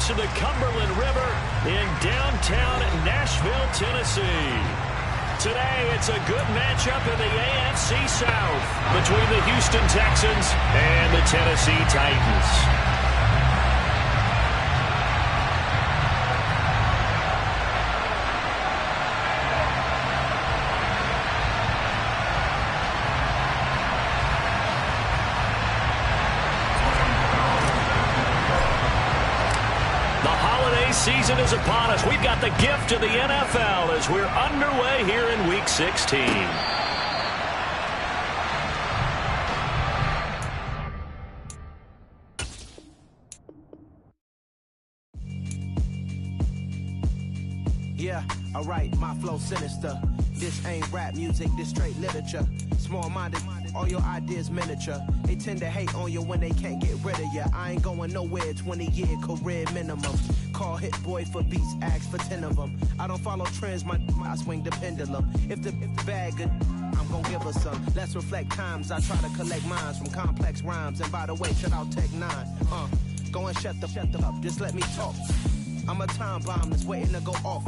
banks of the Cumberland River in downtown Nashville, Tennessee. Today, it's a good matchup in the AFC South between the Houston Texans and the Tennessee Titans. Season is upon us. We've got the gift of the NFL as we're underway here in Week 16. Yeah, alright, my flow sinister. This ain't rap music, this straight literature. Small-minded, all your ideas miniature. They tend to hate on you when they can't get rid of you. I ain't going nowhere, 20-year career minimum. Call Hit Boy for beats, ask for 10 of them. I don't follow trends, I swing the pendulum. If the bag good, I'm gonna give her some. Let's reflect times, I try to collect minds from complex rhymes. And by the way, shout out Tech 9. Go and shut the up, just let me talk. I'm a time bomb that's waiting to go off.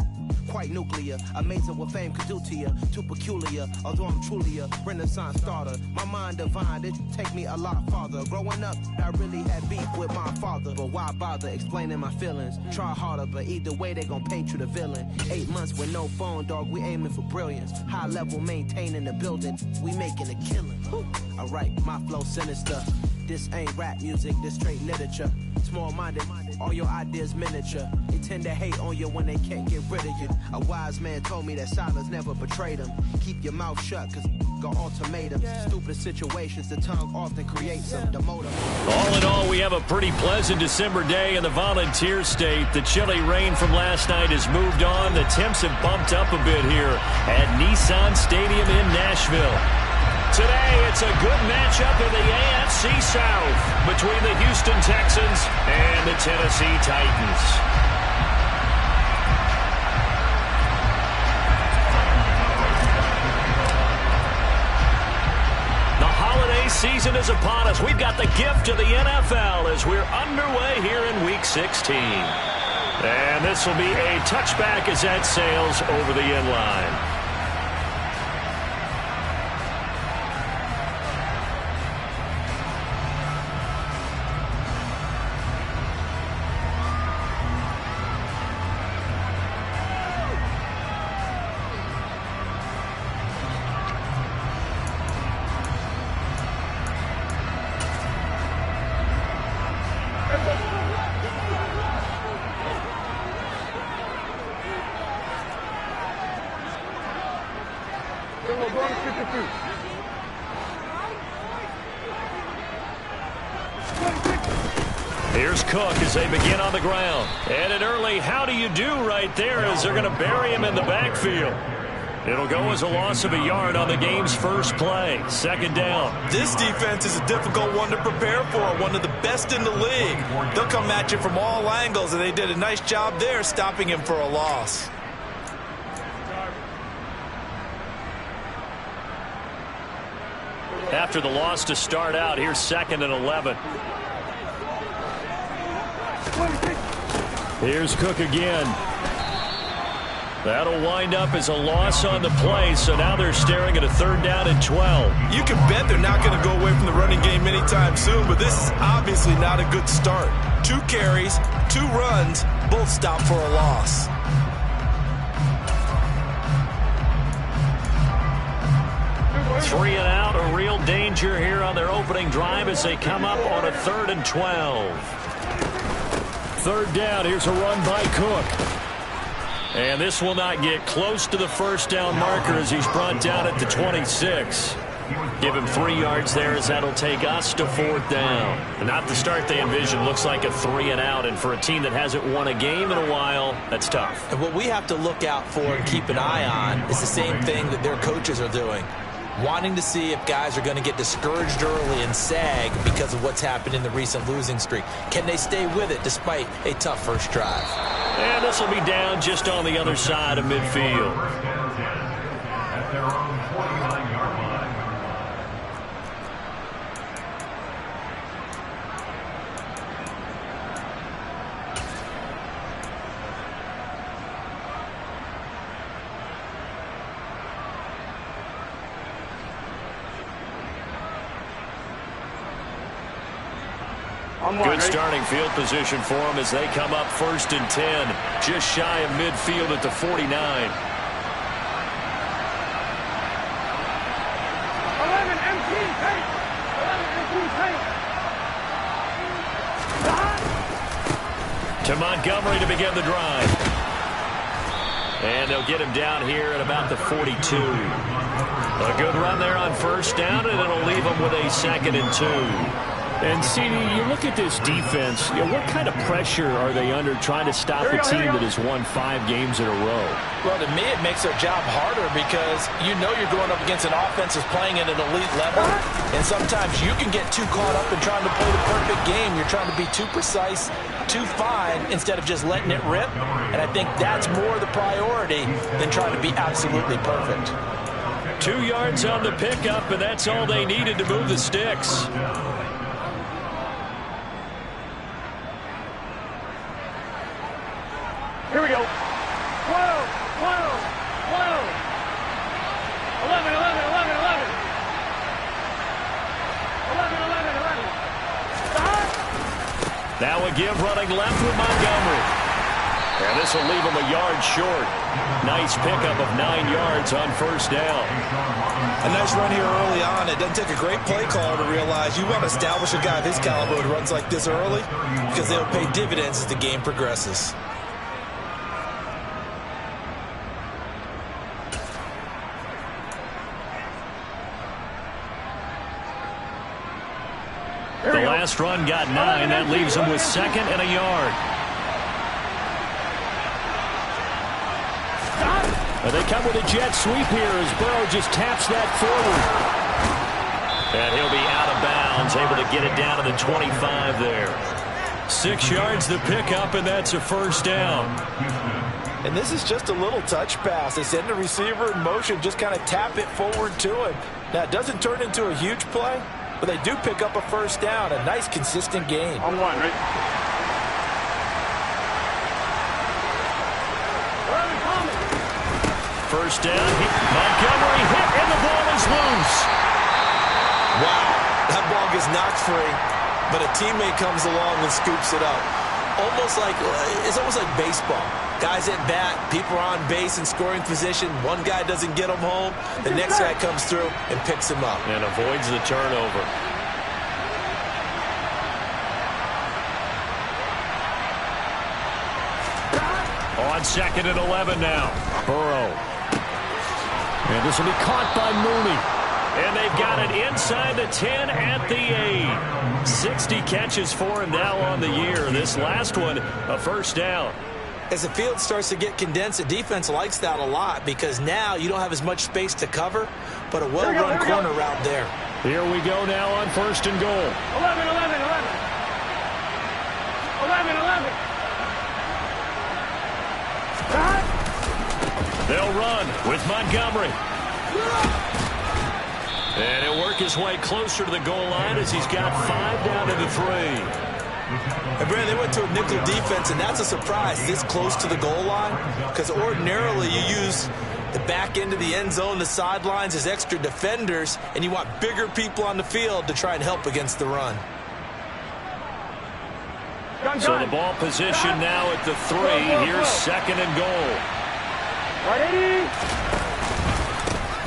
Quite nuclear, amazing what fame could do to you. Too peculiar, although I'm truly a renaissance starter. My mind divine, it take me a lot farther. Growing up, I really had beef with my father. But why bother explaining my feelings? Try harder, but either way they gon' paint you the villain. 8 months with no phone, dog, we aiming for brilliance. High level maintaining the building, we making a killing. Alright, my flow sinister. This ain't rap music, this straight literature. Small-minded, all your ideas miniature. They tend to hate on you when they can't get rid of you. A wise man told me that silence never betrayed him. Keep your mouth shut, cause got ultimatums. Stupid situations, the tongue often creates them. The motive. All in all, we have a pretty pleasant December day in the Volunteer State. The chilly rain from last night has moved on. The temps have bumped up a bit here at Nissan Stadium in Nashville. Today, it's a good matchup in the AFC South between the Houston Texans and the Tennessee Titans. The holiday season is upon us. We've got the gift of the NFL as we're underway here in Week 16. And this will be a touchback as that sails over the end line. Here's Cook as they begin on the ground. And an early how do you do right there as they're going to bury him in the backfield. It'll go as a loss of a yard on the game's first play. Second down. This defense is a difficult one to prepare for, one of the best in the league. They'll come at you from all angles, and they did a nice job there stopping him for a loss. After the loss to start out, here's 2nd and 11. Here's Cook again. That'll wind up as a loss on the play, so now they're staring at a 3rd down and 12. You can bet they're not going to go away from the running game anytime soon, but this is obviously not a good start. 2 carries, 2 runs, both stopped for a loss. Three and out, a real danger here on their opening drive as they come up on a 3rd and 12. 3rd down, here's a run by Cook. And this will not get close to the first down marker as he's brought down at the 26. Give him 3 yards there as that'll take us to 4th down. And not the start they envisioned. Looks like a 3 and out. And for a team that hasn't won a game in a while, that's tough. And what we have to look out for and keep an eye on is the same thing that their coaches are doing. Wanting to see if guys are going to get discouraged early and sag because of what's happened in the recent losing streak. Can they stay with it despite a tough first drive? And this will be down just on the other side of midfield. At their own 49-yard line. Good starting field position for them as they come up 1st and 10. Just shy of midfield at the 49. 11 MT tape. 11 MT tape. To Montgomery to begin the drive. And they'll get him down here at about the 42. A good run there on 1st down, and it'll leave them with a 2nd and 2. And, CD, you look at this defense, what kind of pressure are they under trying to stop a team that has won 5 games in a row? Well, to me, it makes their job harder because you know you're going up against an offense that's playing at an elite level, and sometimes you can get too caught up in trying to play the perfect game. You're trying to be too precise, too fine, instead of just letting it rip, and I think that's more the priority than trying to be absolutely perfect. 2 yards on the pickup, and that's all they needed to move the sticks. Here we go. 12, 12, 12. 11, 11, 11, 11. 11, 11, 11. Stop. Now a give running left with Montgomery. And this will leave him a yard short. Nice pickup of 9 yards on 1st down. A nice run here early on. It doesn't take a great play call to realize you want to establish a guy of his caliber who runs like this early because they'll pay dividends as the game progresses. The last run got 9. That leaves him with 2nd and a yard. They come with a jet sweep here as Burrow just taps that forward. And he'll be out of bounds, able to get it down to the 25 there. 6 yards the pickup, and that's a 1st down. And this is just a little touch pass. They send the receiver in motion, just kind of tap it forward to him. Now, it doesn't turn into a huge play, but they do pick up a 1st down, a nice, consistent gain. On 1, right? First down, Montgomery hit, and the ball is loose. Wow, that ball gets knocked free, but a teammate comes along and scoops it up. It's almost like baseball. Guys at bat, people are on base in scoring position. One guy doesn't get him home. The next guy comes through and picks him up. And avoids the turnover. On 2nd and 11 now. Burrow. And this will be caught by Mooney. And they've got it inside the 10 at the 8. 60 catches for him now on the year. This last one, a 1st down. As the field starts to get condensed, the defense likes that a lot because now you don't have as much space to cover, but a well-run corner route there. Here we go now on 1st and goal. 11, 11, 11. 11, 11. They'll run with Montgomery. And he'll work his way closer to the goal line as he's got 5 down to the 3. And Brad, they went to a nickel defense, and that's a surprise this close to the goal line because ordinarily you use the back end of the end zone, the sidelines as extra defenders, and you want bigger people on the field to try and help against the run. So the ball position now at the 3. Here's 2nd and goal.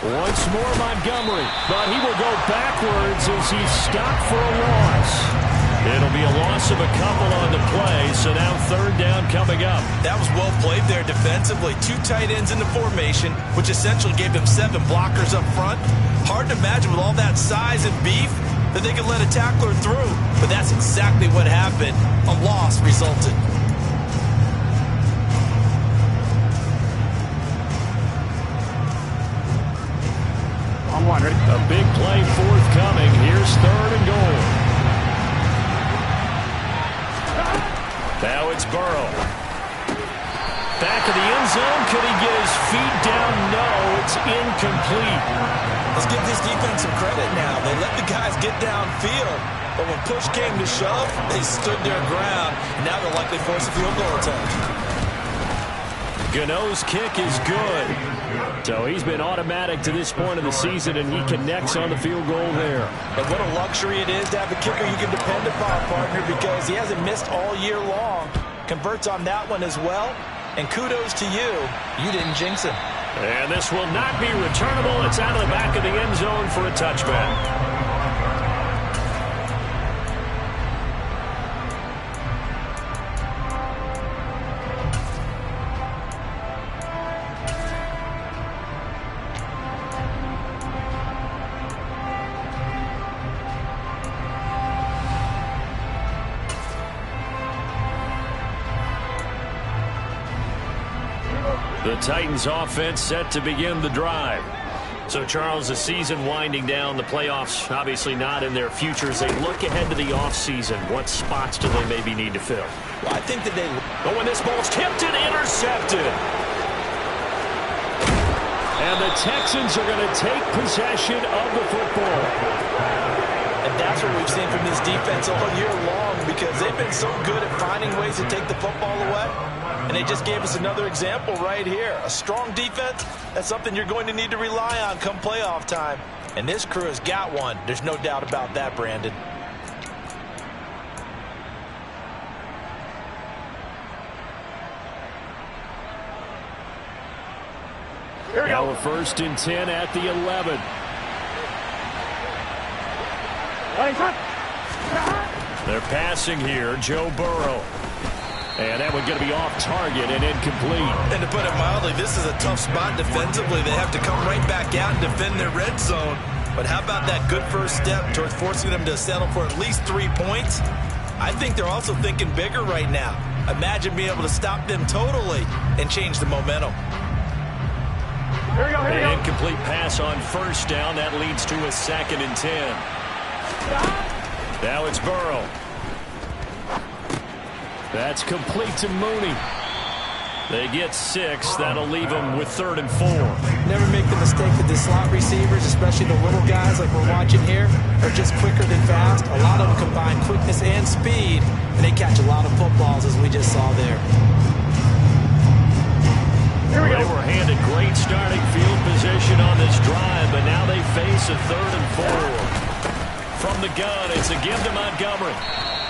Once more Montgomery, but he will go backwards as he's stopped for a loss. It'll be a loss of a couple on the play, so now 3rd down coming up. That was well played there defensively. 2 tight ends in the formation, which essentially gave them 7 blockers up front. Hard to imagine with all that size and beef that they could let a tackler through, but that's exactly what happened. A loss resulted. A big play forthcoming. Here's 3rd and goal. Now it's Burrow. Back of the end zone. Could he get his feet down? No, it's incomplete. Let's give this defense some credit now. They let the guys get downfield, but when push came to shove, they stood their ground, and now they'll likely force a field goal attempt. Gano's kick is good. So he's been automatic to this point of the season, and he connects on the field goal there. And what a luxury it is to have a kicker you can depend upon, partner, because he hasn't missed all year long. Converts on that one as well. And kudos to you. You didn't jinx him. And this will not be returnable. It's out of the back of the end zone for a touchback. The Titans offense set to begin the drive. So, Charles, the season winding down, the playoffs obviously not in their future. As they look ahead to the offseason, what spots do they maybe need to fill? Well, I think that they... Oh, and this ball's tipped and intercepted. And the Texans are going to take possession of the football. And that's what we've seen from this defense all year long, because they've been so good at finding ways to take the football away. And they just gave us another example right here. A strong defense, that's something you're going to need to rely on come playoff time. And this crew has got one. There's no doubt about that, Brandon. Here we go. Now a 1st and 10 at the 11. They're passing here, Joe Burrow. And that one's going to be off target and incomplete. And to put it mildly, this is a tough spot defensively. They have to come right back out and defend their red zone. But how about that good first step towards forcing them to settle for at least 3 points? I think they're also thinking bigger right now. Imagine being able to stop them totally and change the momentum. Here we go, here we go. Incomplete pass on 1st down. That leads to a 2nd and 10. Now it's Burrow. That's complete to Mooney. They get 6. That'll leave them with 3rd and 4. Never make the mistake that the slot receivers, especially the little guys like we're watching here, are just quicker than fast. A lot of them combine quickness and speed, and they catch a lot of footballs, as we just saw there. Here we go. They were handed great starting field position on this drive, but now they face a 3rd and 4. From the gun, it's a give to Montgomery.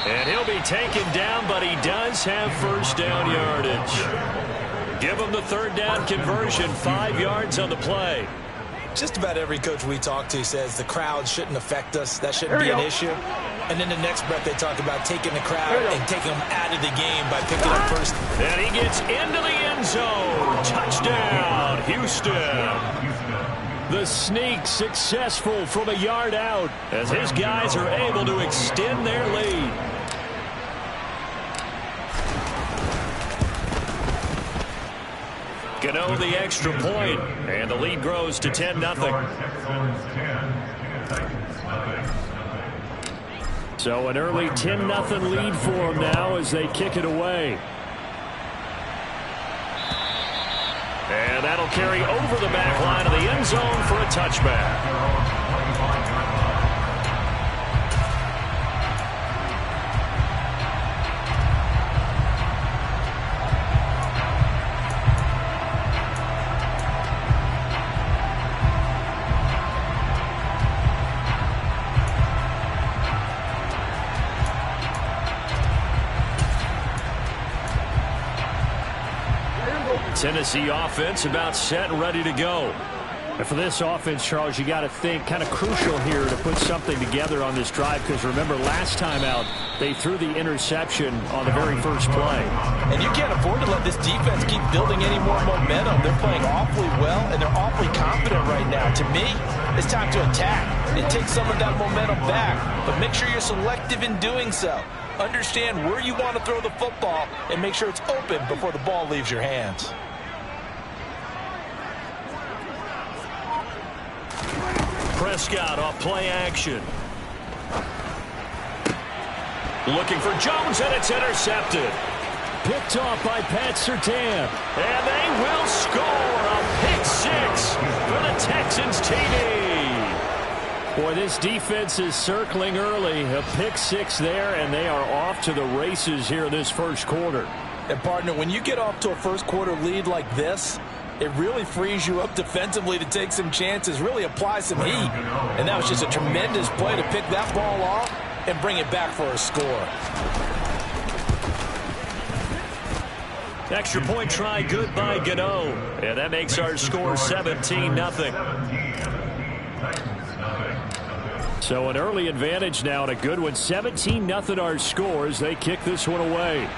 And he'll be taken down, but he does have 1st down yardage. Give him the 3rd down conversion, 5 yards on the play. Just about every coach we talk to says the crowd shouldn't affect us. That shouldn't be an issue. And then the next breath they talk about taking the crowd and taking them out of the game by picking up 1st. And he gets into the end zone. Touchdown, Houston. The sneak successful from a yard out as his guys are able to extend their lead. Gano the extra point, and the lead grows to 10-0. So an early 10-0 lead for them now as they kick it away. And that'll carry over the back line of the end zone for a touchback. Tennessee offense about set and ready to go. And for this offense, Charles, you got to think kind of crucial here to put something together on this drive, because remember last time out they threw the interception on the very first play. And you can't afford to let this defense keep building any more momentum. They're playing awfully well, and they're awfully confident right now. To me, it's time to attack and take some of that momentum back, but make sure you're selective in doing so. Understand where you want to throw the football and make sure it's open before the ball leaves your hands. Prescott off play action. Looking for Jones, and it's intercepted. Picked off by Pat Surtain. And they will score a pick 6 for the Texans TD. Boy, this defense is circling early. A pick 6 there, and they are off to the races here this first quarter. And, partner, when you get off to a first-quarter lead like this, it really frees you up defensively to take some chances, really apply some heat. And that was just a tremendous play to pick that ball off and bring it back for a score. Extra point try good by Gano. And that makes our score 17-0. So an early advantage now and a good one. 17-0 our scores. They kick this one away.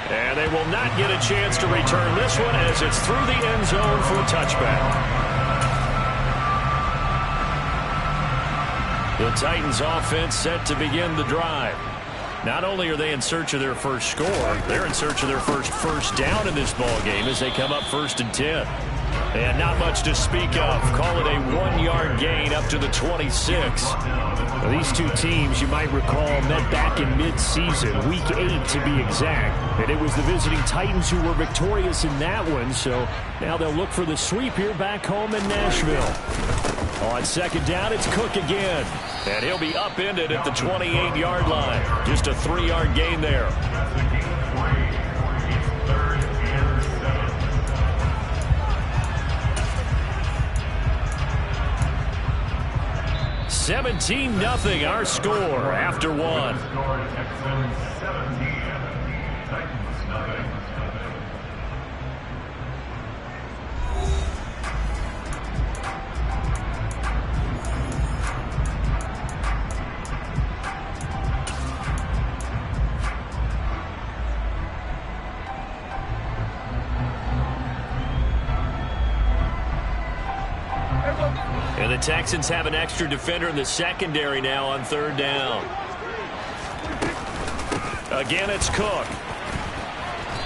And they will not get a chance to return this one as it's through the end zone for a touchback. The Titans offense set to begin the drive. Not only are they in search of their first score, they're in search of their first down in this ball game as they come up 1st and 10. And not much to speak of. Call it a 1-yard gain up to the 26. Now, these two teams, you might recall, met back in mid-season, week 8 to be exact. And it was the visiting Titans who were victorious in that one. So now they'll look for the sweep here back home in Nashville. On 2nd down, it's Cook again. And he'll be upended at the 28-yard line. Just a 3-yard gain there. 17-0 our score after one. And the Texans have an extra defender in the secondary now on 3rd down. Again, it's Cook.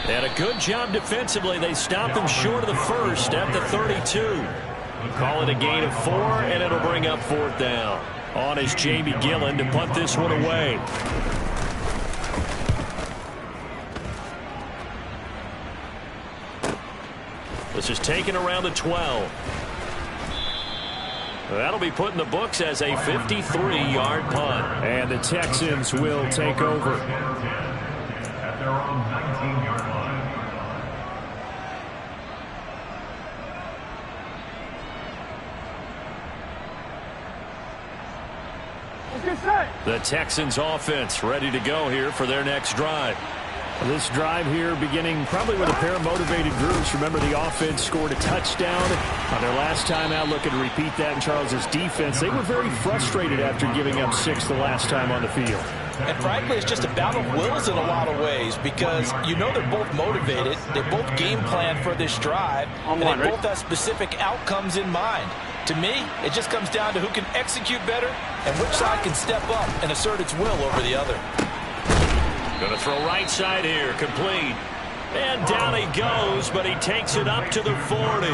And a good job defensively. They stopped them short of the first at the 32. Call it a gain of 4, and it'll bring up 4th down. On is Jamie Gillen to punt this one away. This is taken around the 12. That'll be put in the books as a 53-yard punt. And the Texans will take over. At their own 19-yard line. The Texans offense ready to go here for their next drive. This drive here beginning probably with a pair of motivated groups. Remember, the offense scored a touchdown on their last time out. Looking to repeat that in Charles's defense. They were very frustrated after giving up 6 the last time on the field. And frankly, it's just a battle of wills in a lot of ways because you know they're both motivated. They both game plan for this drive, and they both have specific outcomes in mind. To me, it just comes down to who can execute better and which side can step up and assert its will over the other. Going to throw right side here, complete. And down he goes, but he takes it up to the 40.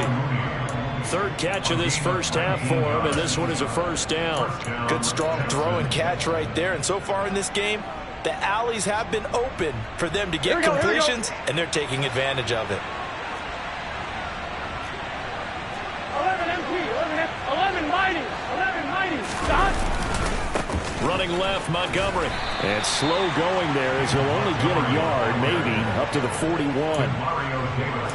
3rd catch of this first half for him, and this one is a 1st down. Good strong throw and catch right there. And so far in this game, the alleys have been open for them to get completions, and they're taking advantage of it. 11 mighty. Stop. Running left, Montgomery. And slow going there as he'll only get a yard, maybe, up to the 41.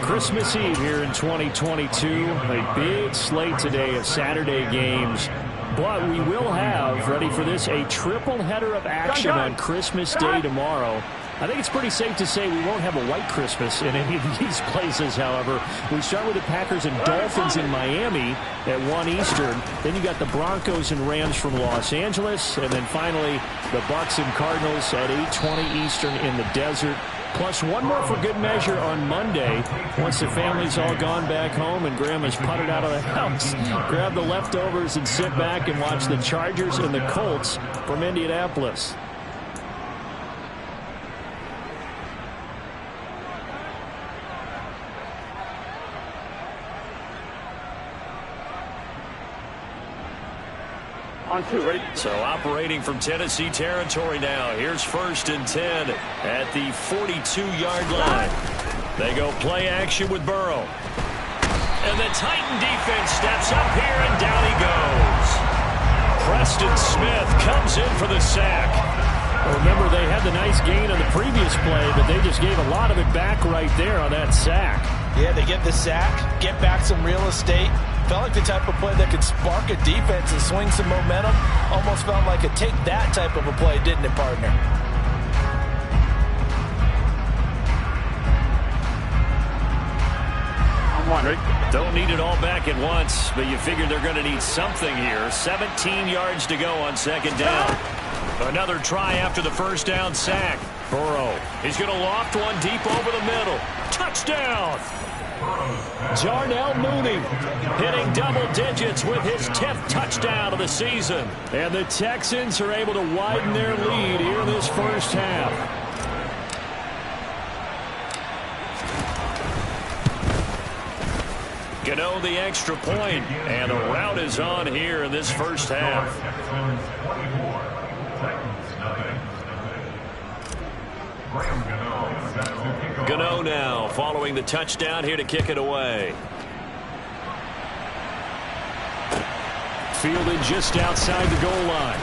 Christmas Eve here in 2022. A big slate today of Saturday games. But we will have, ready for this, a triple header of action on Christmas Day tomorrow. I think it's pretty safe to say we won't have a white Christmas in any of these places, however. We start with the Packers and Dolphins in Miami at 1 Eastern. Then you got the Broncos and Rams from Los Angeles. And then finally, the Bucks and Cardinals at 8:20 Eastern in the desert. Plus one more for good measure on Monday. Once the family's all gone back home and Grandma's putted out of the house, grab the leftovers and sit back and watch the Chargers and the Colts from Indianapolis. On 2, ready? So operating from Tennessee territory now. Here's 1st and 10 at the 42-yard line. They go play action with Burrow. And the Titan defense steps up here, and down he goes. Preston Smith comes in for the sack. Well, remember, they had the nice gain on the previous play, but they just gave a lot of it back right there on that sack. Yeah, they get the sack, get back some real estate. Felt like the type of play that could spark a defense and swing some momentum. Almost felt like a take that type of a play, didn't it, partner? Don't need it all back at once, but you figure they're going to need something here. 17 yards to go on second down. Another try after the first down sack. Burrow, he's going to loft one deep over the middle. Touchdown! Darnell Mooney hitting double digits with his 10th touchdown of the season. And the Texans are able to widen their lead here in this first half. Gano the extra point, and the route is on here in this first half. Gano now following the touchdown here to kick it away. Fielded just outside the goal line.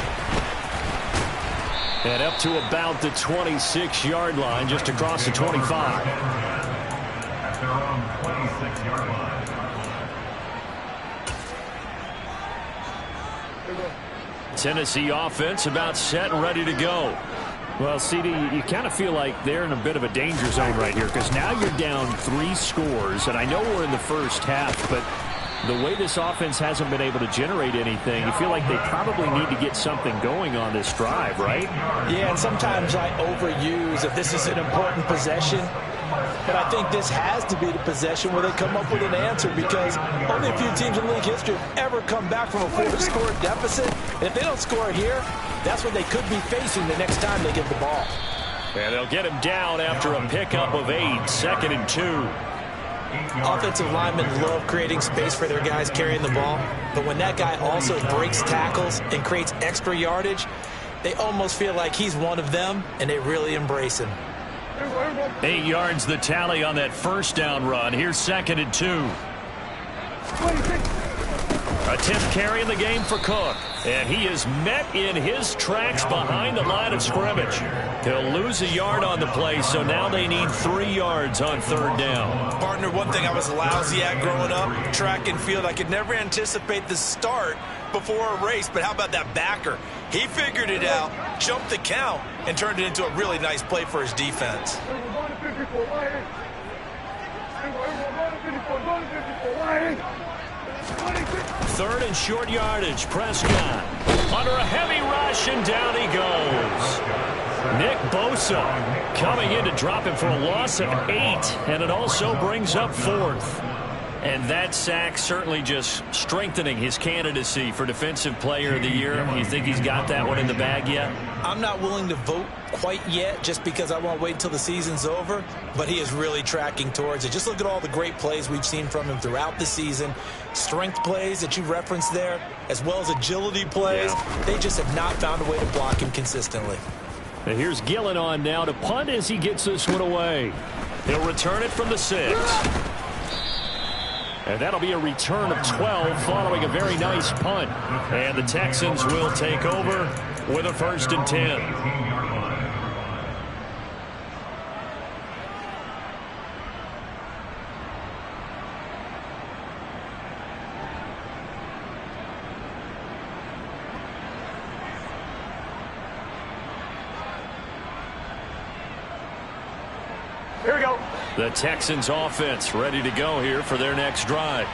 And up to about the 26-yard line, just across the 25. At their own 26-yard line. Tennessee offense about set and ready to go. Well, CD, you kind of feel like they're in a bit of a danger zone right here because now you're down 3 scores, and I know we're in the first half, but the way this offense hasn't been able to generate anything, you feel like they probably need to get something going on this drive, right? Yeah, and sometimes I overuse if this is an important possession. But I think this has to be the possession where they come up with an answer because only a few teams in league history have ever come back from a 4-score deficit. And if they don't score here, that's what they could be facing the next time they get the ball. And they'll get him down after a pickup of 8, 2nd and 2. Offensive linemen love creating space for their guys carrying the ball. But when that guy also breaks tackles and creates extra yardage, they almost feel like he's one of them, and they really embrace him. 8 yards the tally on that first down run. Here's 2nd and 2. A 10th carry in the game for Cook. And he is met in his tracks behind the line of scrimmage. He'll lose a yard on the play, so now they need 3 yards on 3rd down. Partner, one thing I was lousy at growing up, track and field, I could never anticipate the start before a race, but how about that backer? He figured it out, jumped the count, and turned it into a really nice play for his defense. 3rd and short yardage. Prescott under a heavy rush, and down he goes. Nick Bosa coming in to drop him for a loss of 8, and it also brings up 4th. And that sack certainly just strengthening his candidacy for Defensive Player of the Year. You think he's got that one in the bag yet? I'm not willing to vote quite yet just because I won't wait until the season's over, but he is really tracking towards it. Just look at all the great plays we've seen from him throughout the season. Strength plays that you referenced there, as well as agility plays. Yeah. They just have not found a way to block him consistently. And here's Gillen on now to punt as he gets this one away. He'll return it from the 6. And that'll be a return of 12 following a very nice punt. And the Texans will take over with a 1st and 10. Here we go. The Texans offense ready to go here for their next drive.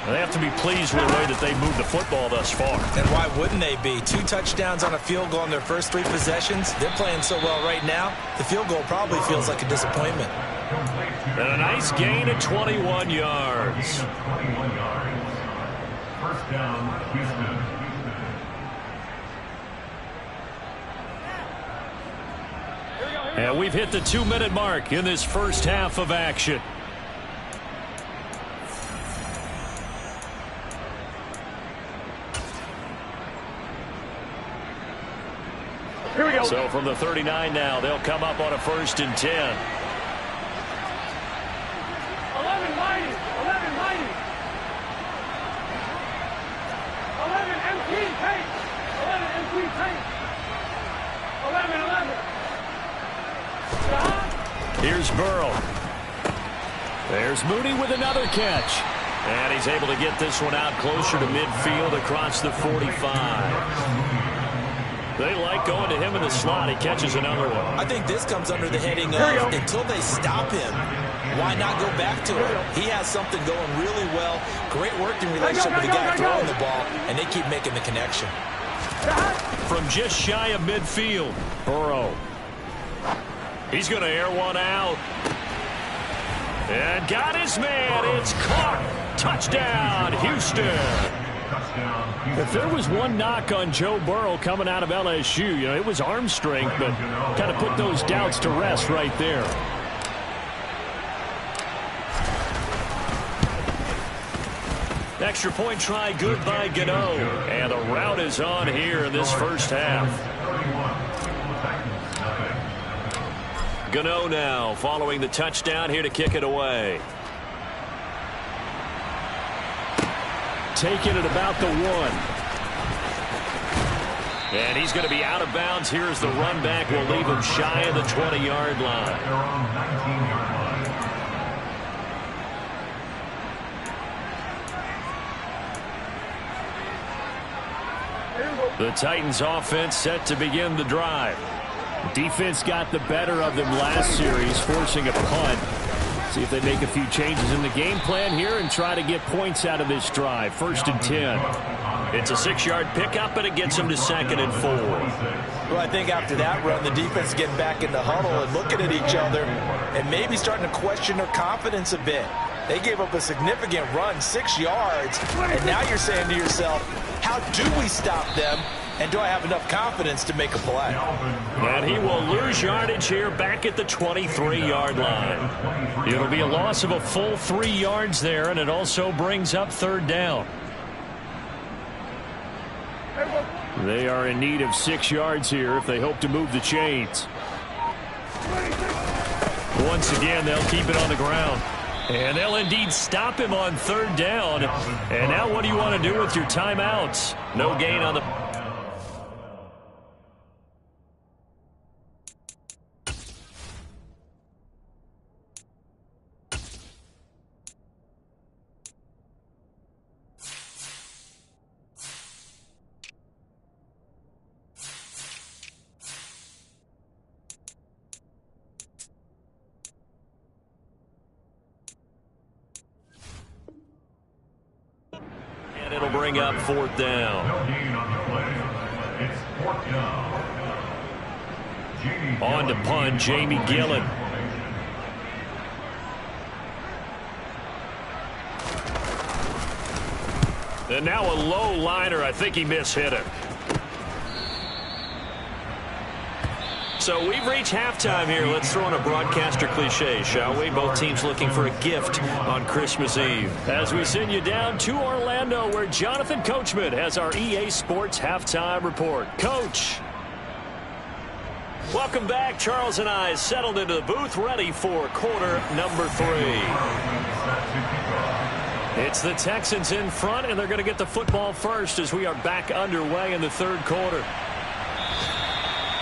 They have to be pleased with the way that they moved the football thus far. And why wouldn't they be? 2 touchdowns on a field goal in their first 3 possessions. They're playing so well right now, the field goal probably feels like a disappointment. And a nice gain of 21 yards. 21 yards. First down, Houston. And we've hit the 2-minute mark in this first half of action. Here we go. So from the 39 now, they'll come up on a 1st and 10. 11 mighty. 11 mighty. 11 MP tank. 11 MP tank. 11. Here's Burrow. There's Mooney with another catch. And he's able to get this one out closer to midfield across the 45. They like going to him in the slot. He catches another one. I think this comes under the heading of until they stop him, why not go back to him? He has something going really well. Great working relationship with the guy throwing the ball, and they keep making the connection. From just shy of midfield, Burrow. he's going to air one out. And got his man. It's caught. Touchdown, Houston. If there was one knock on Joe Burrow coming out of LSU, it was arm strength, but kind of put those doubts to rest right there. Extra point try good by Gano. And the route is on here in this first half. Gano now following the touchdown here to kick it away. Taking it about the 1. And he's going to be out of bounds. Here's the run back. Will leave him shy of the 20-yard line. The Titans offense set to begin the drive. Defense got the better of them last series, forcing a punt. See if they make a few changes in the game plan here and try to get points out of this drive. 1st and 10. It's a 6-yard pickup, and it gets them to 2nd and 4. Well, I think after that run, the defense getting back in the huddle and looking at each other and maybe starting to question their confidence a bit. They gave up a significant run, 6 yards, and now you're saying to yourself, how do we stop them, and do I have enough confidence to make a play? And he will lose yardage here back at the 23-yard line. It'll be a loss of a full 3 yards there, and it also brings up 3rd down. They are in need of 6 yards here if they hope to move the chains. Once again, they'll keep it on the ground. And they'll indeed stop him on 3rd down. And now what do you want to do with your timeouts? No gain on the... And it'll bring up 4th down. No gain on the play. It's 4th down. On to punt, Jamie Gillen. And now a low liner. I think he mishit it. So we've reached halftime here. Let's throw in a broadcaster cliche, shall we? Both teams looking for a gift on Christmas Eve. As we send you down to Orlando, where Jonathan Coachman has our EA Sports halftime report. Coach. Welcome back. Charles and I settled into the booth, ready for quarter number 3. It's the Texans in front, and they're going to get the football first as we are back underway in the 3rd quarter.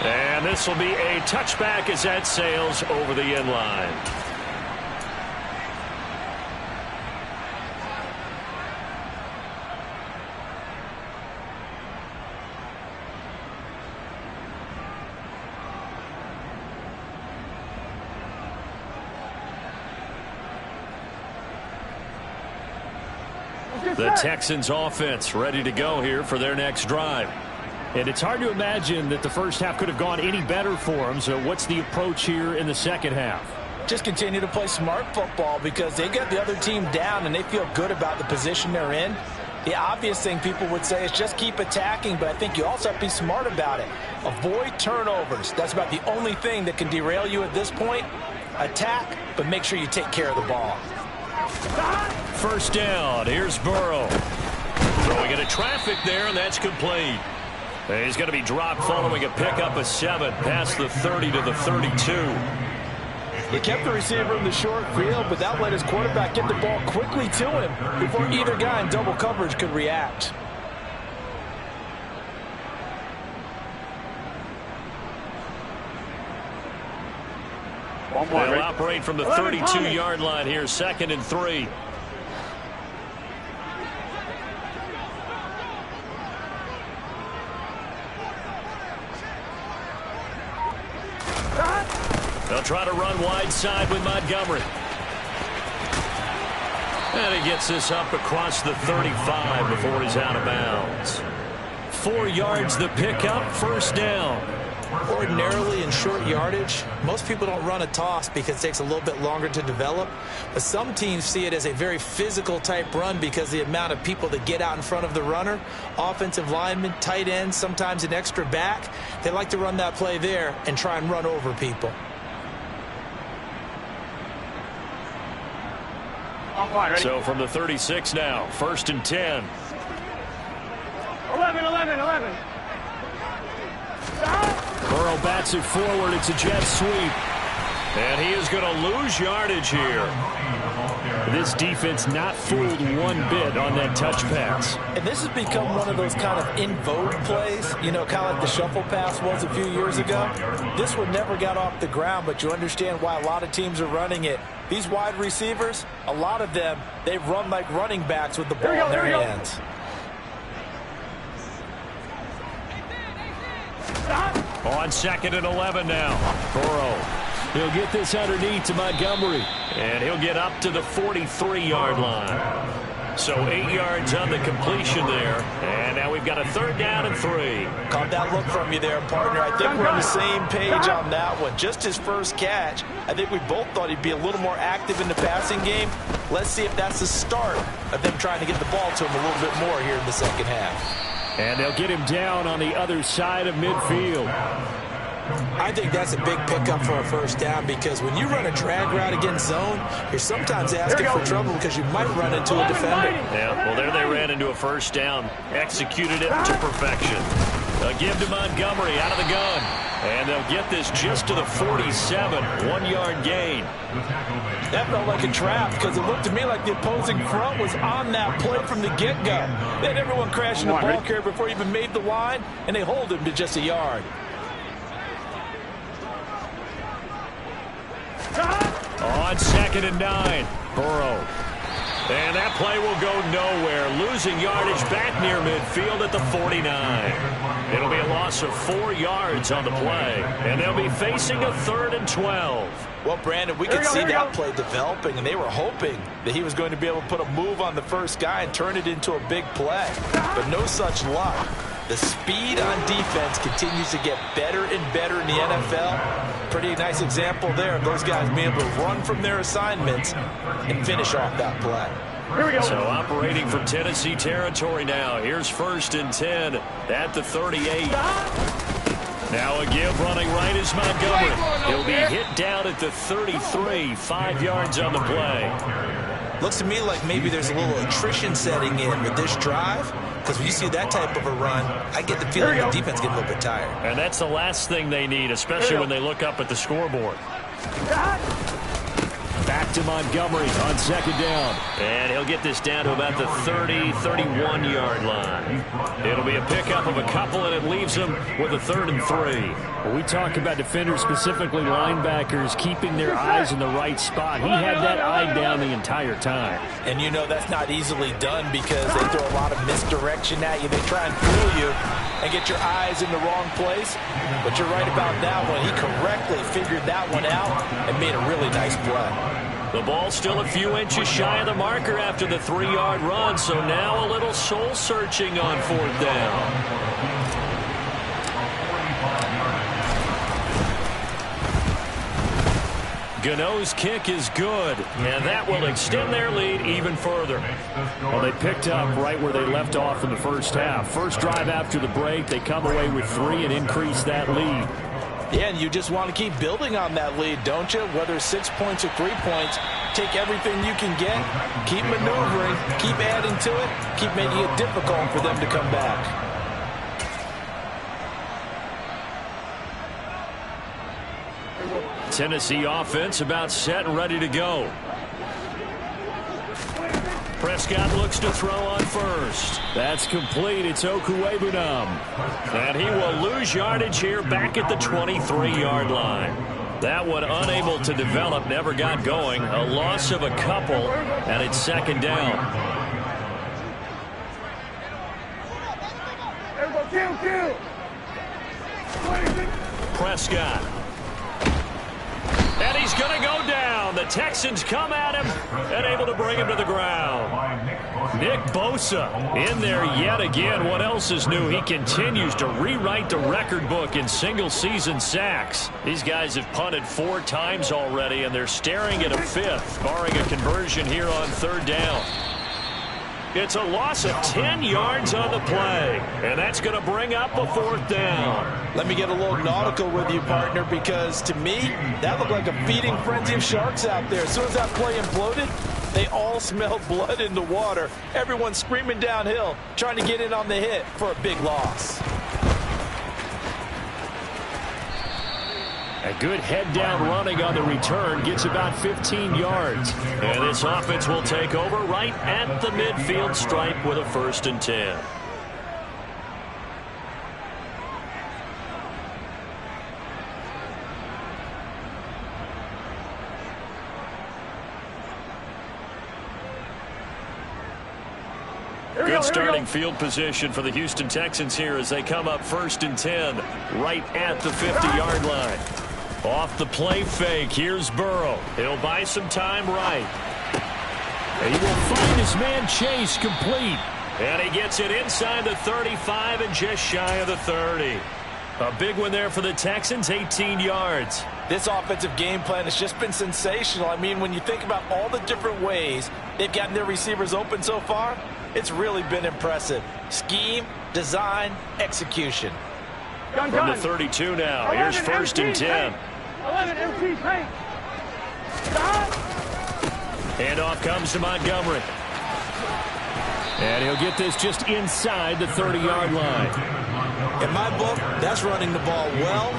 And this will be a touchback as that sails over the end line. The Texans offense ready to go here for their next drive. And it's hard to imagine that the first half could have gone any better for them. So what's the approach here in the second half? Just continue to play smart football because they got the other team down and they feel good about the position they're in. The obvious thing people would say is just keep attacking, but I think you also have to be smart about it. Avoid turnovers. That's about the only thing that can derail you at this point. Attack, but make sure you take care of the ball. 1st down. Here's Burrow. Throwing into traffic there, and that's complete. He's going to be dropped following a pickup of 7 past the 30 to the 32. He kept the receiver in the short field, but that let his quarterback get the ball quickly to him before either guy in double coverage could react. They'll operate from the 32-yard line here, 2nd and 3. They'll try to run wide side with Montgomery. And he gets this up across the 35 before he's out of bounds. 4 yards the pickup, 1st down. Ordinarily in short yardage, most people don't run a toss because it takes a little bit longer to develop. But some teams see it as a very physical type run because the amount of people that get out in front of the runner, offensive linemen, tight ends, sometimes an extra back. They like to run that play there and try and run over people. So from the 36 now, 1st and 10. 11. Burrow bats it forward. It's a jet sweep. And he is going to lose yardage here. This defense not fooled one bit on that touch pass. And this has become one of those kind of in vogue plays, you know, kind of like the shuffle pass was a few years ago. This one never got off the ground, but you understand why a lot of teams are running it. These wide receivers, a lot of them, they run like running backs with the ball in their hands. On 2nd and 11 now. Burrow. He'll get this underneath to Montgomery. And he'll get up to the 43-yard line. So 8 yards on the completion there. And now we've got a 3rd down and 3. Caught that look from you there, partner. I think we're on the same page on that one. Just his first catch. I think we both thought he'd be a little more active in the passing game. Let's see if that's the start of them trying to get the ball to him a little bit more here in the second half. And they'll get him down on the other side of midfield. I think that's a big pickup for a 1st down because when you run a drag route against zone, you're sometimes asking for trouble because you might run into a defender. Yeah, well, there they ran into a 1st down. Executed it to perfection. They'll give to Montgomery out of the gun. And they'll get this just to the 47. 1-yard gain. That felt like a trap because it looked to me like the opposing front was on that play from the get-go. They had everyone crashing the ball carrier before he even made the line, and they hold him to just a yard. On 2nd and 9, Burrow. And that play will go nowhere. Losing yardage back near midfield at the 49. It'll be a loss of 4 yards on the play. And they'll be facing a 3rd and 12. Well, Brandon, we could see that play developing, and they were hoping that he was going to be able to put a move on the first guy and turn it into a big play. But no such luck. The speed on defense continues to get better and better in the NFL. Pretty nice example there of those guys being able to run from their assignments and finish off that play. So operating from Tennessee territory now. Here's 1st and 10 at the 38. Now a give running right is Montgomery. He'll be hit down at the 33, 5 yards on the play. Looks to me like maybe there's a little attrition setting in with this drive. Because when you see that type of a run, I get the feeling the defense getting a little bit tired. And that's the last thing they need, especially when they look up at the scoreboard. Back to Montgomery on 2nd down. And he'll get this down to about the 30, 31-yard line. It'll be a pickup of a couple, and it leaves him with a 3rd and 3. Well, we talk about defenders, specifically linebackers, keeping their eyes in the right spot. He had that eye down the entire time. And you know that's not easily done because they throw a lot of misdirection at you. They try and fool you and get your eyes in the wrong place. But you're right about that one. He correctly figured that one out and made a really nice play. The ball still a few inches shy of the marker after the 3-yard run, so now a little soul-searching on 4th down. Gano's kick is good, and that will extend their lead even further. Well, they picked up right where they left off in the first half. First drive after the break, they come away with 3 and increase that lead. Yeah, and you just want to keep building on that lead, don't you? Whether it's 6 points or 3 points, take everything you can get, keep maneuvering, keep adding to it, keep making it difficult for them to come back. Tennessee offense about set and ready to go. Prescott looks to throw on first. That's complete. It's Okuwebunam. And he will lose yardage here back at the 23-yard line. That one unable to develop, never got going. A loss of a couple, and it's second down. Prescott. And he's going to go down. The Texans come at him and able to bring him to the ground. Nick Bosa in there yet again. What else is new? He continues to rewrite the record book in single-season sacks. These guys have punted 4 times already, and they're staring at a 5th, barring a conversion here on third down. It's a loss of 10 yards on the play, and that's going to bring up a 4th down. Let me get a little nautical with you, partner, because to me, that looked like a feeding frenzy of sharks out there. As soon as that play imploded, they all smelled blood in the water. Everyone screaming downhill, trying to get in on the hit for a big loss. A good head-down running on the return gets about 15 yards. And this offense will take over right at the midfield stripe with a 1st and 10. Good starting field position for the Houston Texans here as they come up 1st and 10 right at the 50-yard line. Off the play fake, here's Burrow. He'll buy some time right. And he will find his man Chase complete. And he gets it inside the 35 and just shy of the 30. A big one there for the Texans, 18 yards. This offensive game plan has just been sensational. I mean, when you think about all the different ways they've gotten their receivers open so far, it's really been impressive. Scheme, design, execution. From the 32 now, here's 1st and 10. Handoff comes to Montgomery. And he'll get this just inside the 30-yard line. In my book, that's running the ball well,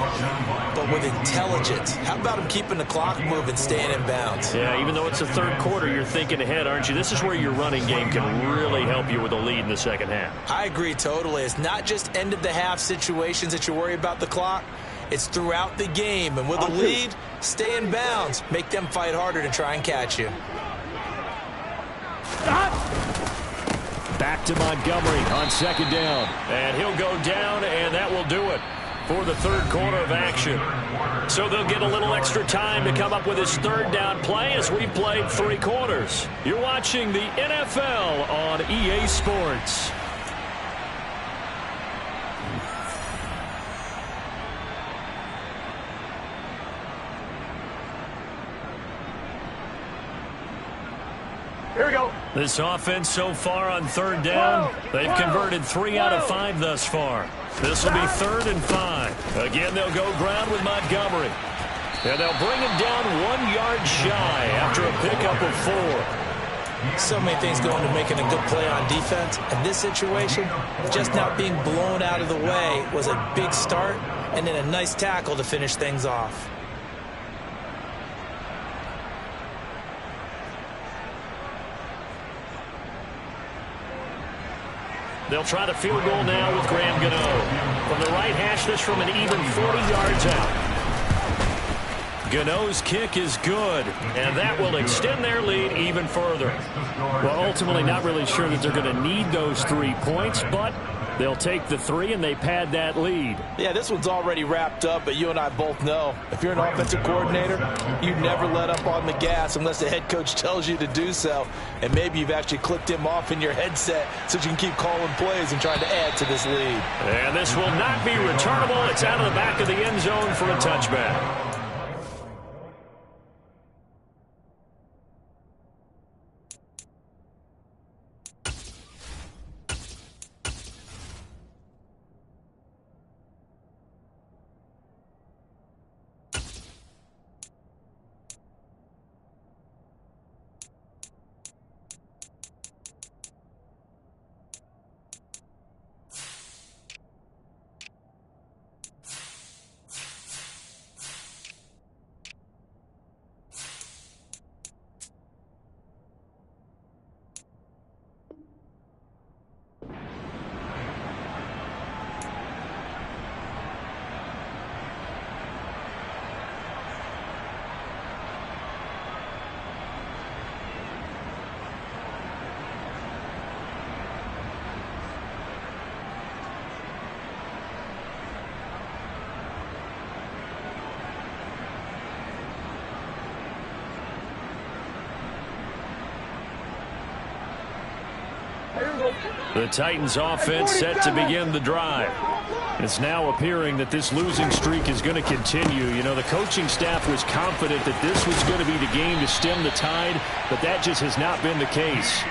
but with intelligence. How about him keeping the clock moving, staying in bounds? Yeah, even though it's the 3rd quarter, you're thinking ahead, aren't you? This is where your running game can really help you with a lead in the second half. I agree totally. It's not just end-of-the-half situations that you worry about the clock. It's throughout the game. And with a lead, stay in bounds. Make them fight harder to try and catch you. Back to Montgomery on 2nd down. And he'll go down, and that will do it for the 3rd quarter of action. So they'll get a little extra time to come up with his 3rd down play as we played 3 quarters. You're watching the NFL on EA Sports. Here we go. This offense so far on 3rd down, they've converted 3 out of 5 thus far. This will be 3rd and 5. Again, they'll go ground with Montgomery. And they'll bring him down 1 yard shy after a pickup of 4. So many things go into making a good play on defense. In this situation, just not being blown out of the way was a big start, and then a nice tackle to finish things off. They'll try the field goal now with Graham Gano. From the right hash, this from an even 40 yards out. Gano's kick is good, and that will extend their lead even further. Well, ultimately not really sure that they're going to need those 3 points, but they'll take the 3 and they pad that lead. Yeah, this one's already wrapped up, but you and I both know if you're an offensive coordinator, you never let up on the gas unless the head coach tells you to do so. And maybe you've actually clicked him off in your headset so you can keep calling plays and trying to add to this lead. And this will not be returnable. It's out of the back of the end zone for a touchback. The Titans offense set to begin the drive. It's now appearing that this losing streak is going to continue. You know, the coaching staff was confident that this was going to be the game to stem the tide, but that just has not been the case.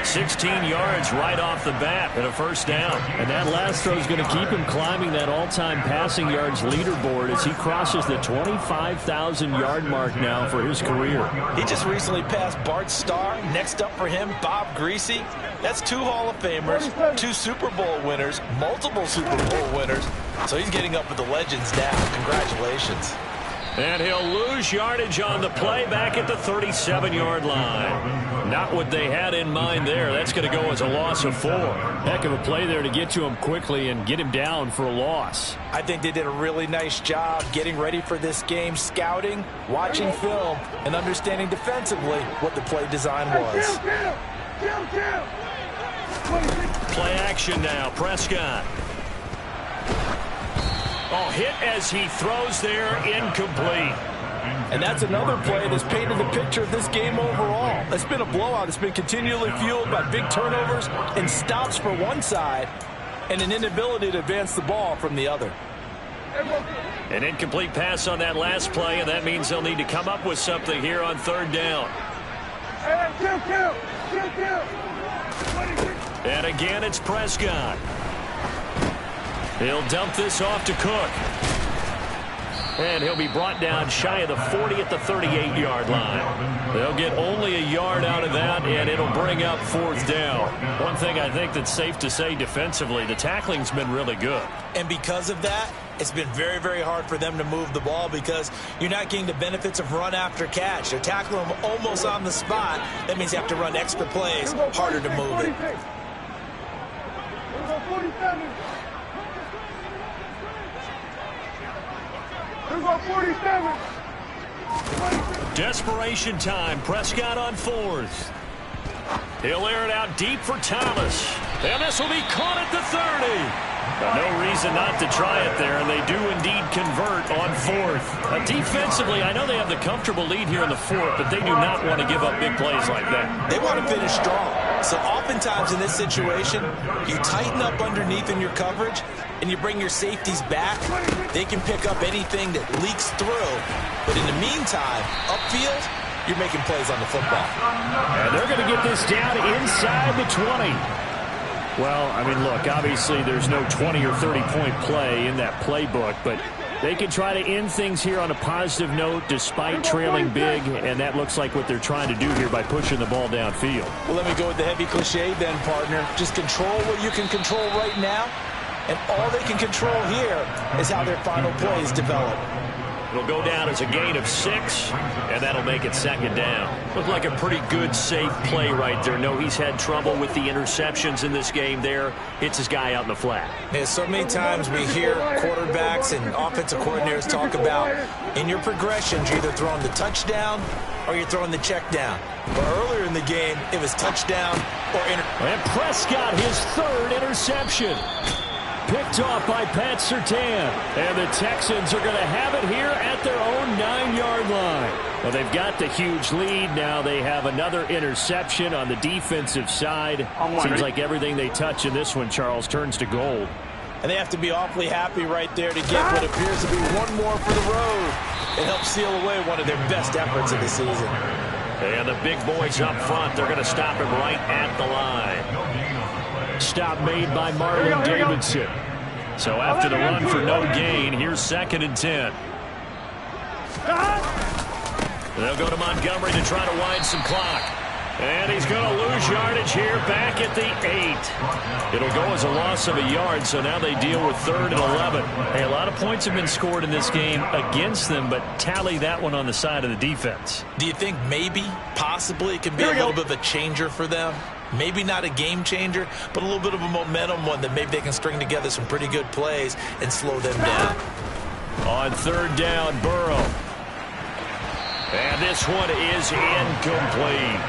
16 yards right off the bat and a first down. And that last throw is going to keep him climbing that all-time passing yards leaderboard as he crosses the 25,000-yard mark now for his career. He just recently passed Bart Starr. Next up for him, Bob Greasy. That's 2 Hall of Famers, 2 Super Bowl winners, multiple Super Bowl winners. So he's getting up with the legends now. Congratulations. And he'll lose yardage on the play back at the 37-yard line. Not what they had in mind there. That's going to go as a loss of 4. Heck of a play there to get to him quickly and get him down for a loss. I think they did a really nice job getting ready for this game, scouting, watching film, and understanding defensively what the play design was. Play action now. Prescott. Oh, hit as he throws there, incomplete. And that's another play that's painted the picture of this game overall. It's been a blowout. It's been continually fueled by big turnovers and stops for one side and an inability to advance the ball from the other. An incomplete pass on that last play, and that means they'll need to come up with something here on 3rd down. And again, it's Prescott. He'll dump this off to Cook. And he'll be brought down shy of the 40 at the 38-yard line. They'll get only a yard out of that, and it'll bring up 4th down. One thing I think that's safe to say defensively, the tackling's been really good. And because of that, it's been very, very hard for them to move the ball because you're not getting the benefits of run after catch. They're tackling them almost on the spot. That means you have to run extra plays, harder to move it. Desperation time. Prescott on 4th. He'll air it out deep for Thomas. And this will be caught at the 30. No reason not to try it there, and they do indeed convert on 4th. Defensively, I know they have the comfortable lead here in the 4th, but they do not want to give up big plays like that. They want to finish strong. So oftentimes in this situation, you tighten up underneath in your coverage, and you bring your safeties back. They can pick up anything that leaks through. But in the meantime, upfield, you're making plays on the football. And they're going to get this down inside the 20. Well, I mean, look, obviously there's no 20 or 30-point play in that playbook, but they can try to end things here on a positive note despite trailing big, and that looks like what they're trying to do here by pushing the ball downfield. Well, let me go with the heavy cliche then, partner. Just control what you can control right now, and all they can control here is how their final plays develop. It'll go down as a gain of 6, and that'll make it 2nd down. Looked like a pretty good, safe play right there. No, he's had trouble with the interceptions in this game there. Hits his guy out in the flat. Yeah, so many times we hear quarterbacks and offensive coordinators talk about in your progressions, you're either throwing the touchdown or you're throwing the check down. But earlier in the game, it was touchdown or And Prescott, his 3rd interception. Picked off by Pat Surtain. And the Texans are going to have it here at their own 9-yard line. Well, they've got the huge lead. Now they have another interception on the defensive side. Seems like everything they touch in this one, Charles, turns to gold. And they have to be awfully happy right there to get what appears to be one more for the road. It helps seal away one of their best efforts of the season. And the big boys up front, they're going to stop him right at the line. Stop made by Marlon Davidson. So after the run for no gain, here's 2nd and 10. They'll go to Montgomery to try to wind some clock. And he's going to lose yardage here back at the 8. It'll go as a loss of a yard, so now they deal with 3rd and 11. Hey, a lot of points have been scored in this game against them, but tally that one on the side of the defense. Do you think maybe, possibly, it can be a little bit of a changer for them? Maybe not a game changer, but a little bit of a momentum one that maybe they can string together some pretty good plays and slow them down. On 3rd down, Burrow. And this one is incomplete.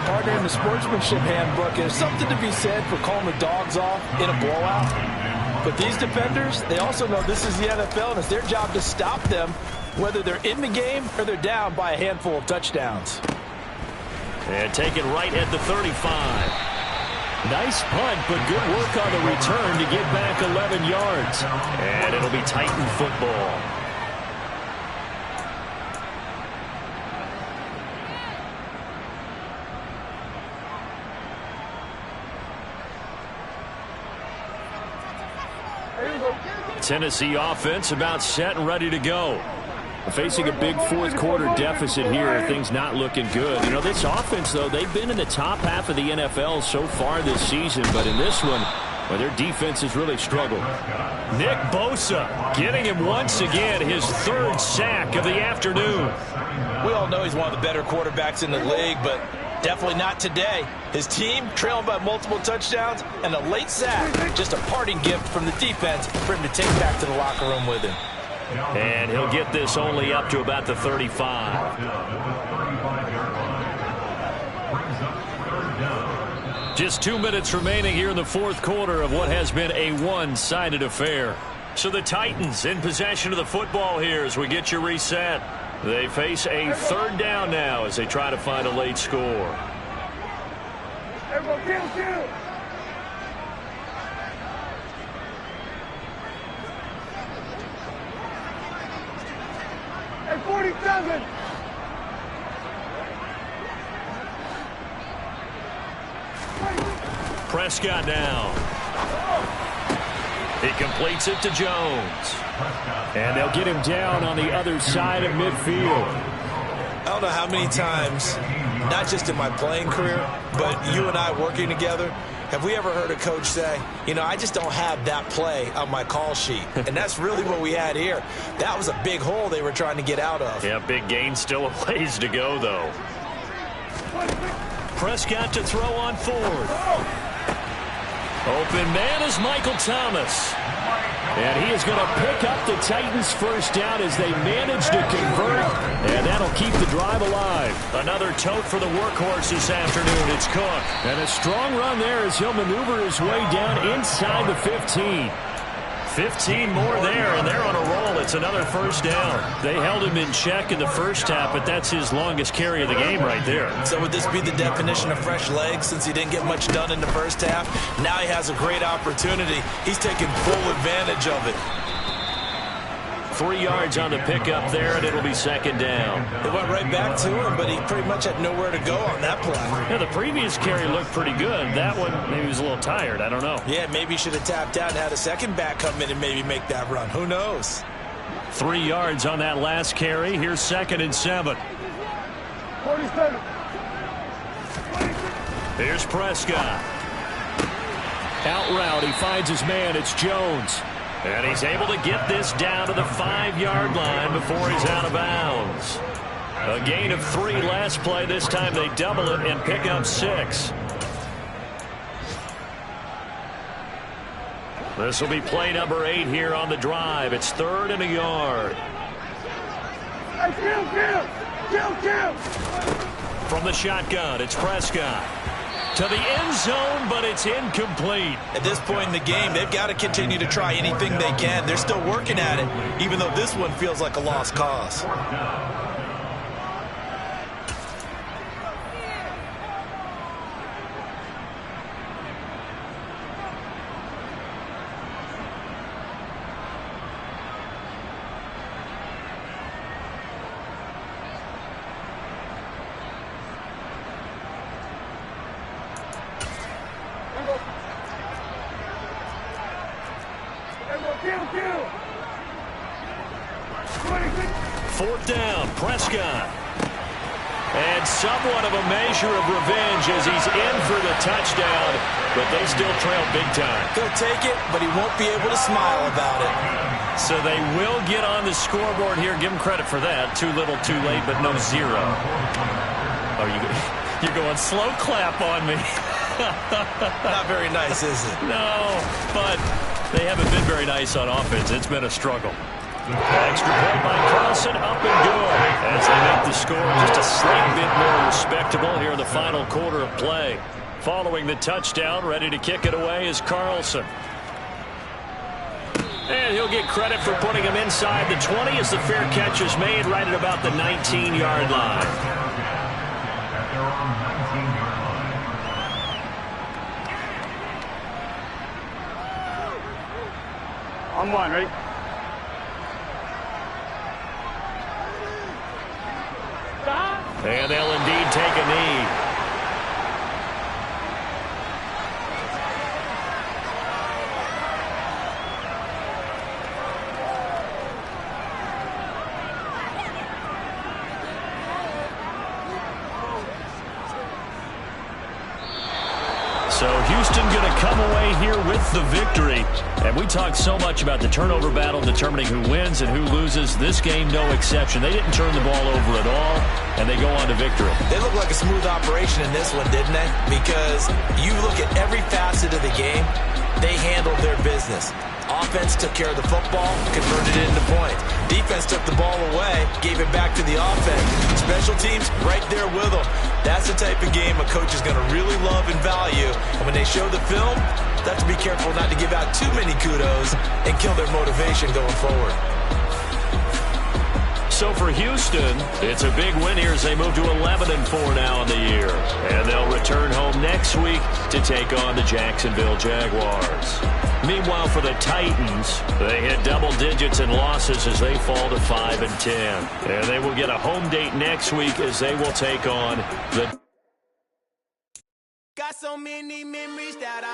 Partner, in the sportsmanship handbook, there's something to be said for calling the dogs off in a blowout. But these defenders, they also know this is the NFL, and it's their job to stop them, whether they're in the game or they're down by a handful of touchdowns. And taken right at the 35. Nice punt, but good work on the return to get back 11 yards. And it'll be Titan football. Tennessee offense about set and ready to go. Facing a big fourth quarter deficit here, things not looking good. You know, this offense, though, they've been in the top half of the NFL so far this season, but in this one, well, their defense has really struggled. Nick Bosa getting him once again his third sack of the afternoon. We all know he's one of the better quarterbacks in the league, but definitely not today. His team trailing by multiple touchdowns and a late sack. Just a parting gift from the defense for him to take back to the locker room with him. And he'll get this only up to about the 35. Just 2 minutes remaining here in the fourth quarter of what has been a one-sided affair. So the Titans in possession of the football here as we get you reset. They face a third down now as they try to find a late score. Everyone, kill. At 47. Prescott now. He completes it to Jones. And they'll get him down on the other side of midfield. I don't know how many times, not just in my playing career, but you and I working together, have we ever heard a coach say, you know, I just don't have that play on my call sheet. And that's really what we had here. That was a big hole they were trying to get out of. Yeah, big gain, still a ways to go, though. Prescott to throw on fourth. Open man is Michael Thomas. And he is going to pick up the Titans' first down as they manage to convert. And that'll keep the drive alive. Another tote for the workhorse this afternoon. It's Cook. And a strong run there as he'll maneuver his way down inside the 15. 15 more there, and they're on a roll. It's another first down. They held him in check in the first half, but that's his longest carry of the game right there. So would this be the definition of fresh legs since he didn't get much done in the first half? Now he has a great opportunity. He's taking full advantage of it. 3 yards on the pickup there, and it'll be second down. It went right back to him, but he pretty much had nowhere to go on that play. Yeah, the previous carry looked pretty good. That one, maybe he was a little tired. I don't know. Yeah, maybe he should have tapped out and had a second back come in and maybe make that run. Who knows? 3 yards on that last carry. Here's 2nd and 7. 47. Here's Prescott. Out route, he finds his man. It's Jones. And he's able to get this down to the 5-yard line before he's out of bounds. A gain of 3 last play. This time they double it and pick up 6. This will be play number 8 here on the drive. It's 3rd and a yard. Kill. From the shotgun, it's Prescott. To the end zone, but it's incomplete. At this point in the game, they've got to continue to try anything they can. They're still working at it, even though this one feels like a lost cause. Kill. 4th down, Prescott. And somewhat of a measure of revenge as he's in for the touchdown, but they still trail big time. He'll take it, but he won't be able to smile about it. So they will get on the scoreboard here. Give him credit for that. Too little, too late, but no 0. Oh, you're going slow clap on me. Not very nice, is it? No, but they haven't been very nice on offense. It's been a struggle. Extra point by Carlson, up and good. As they make the score just a slight bit more respectable here in the final quarter of play. Following the touchdown, ready to kick it away is Carlson. And he'll get credit for putting him inside the 20 as the fair catch is made right at about the 19-yard line. On one, ready? And they'll indeed take a knee. So Houston going to come away here with the victory. And we talked so much about the turnover battle determining who wins and who loses. This game, no exception. They didn't turn the ball over at all, and they go on to victory. They look like a smooth operation in this one, didn't they? Because you look at every facet of the game, they handled their business. Offense took care of the football, converted it into points. Defense took the ball away, gave it back to the offense. Special teams, right there with them. That's the type of game a coach is going to really love and value. And when they show the film, they have to be careful not to give out too many kudos and kill their motivation going forward. So for Houston, it's a big win here as they move to 11-4 now in the year. And they'll return home next week to take on the Jacksonville Jaguars. Meanwhile, for the Titans, they hit double digits in losses as they fall to 5-10. And they will get a home date next week as they will take on the... Got so many memories that I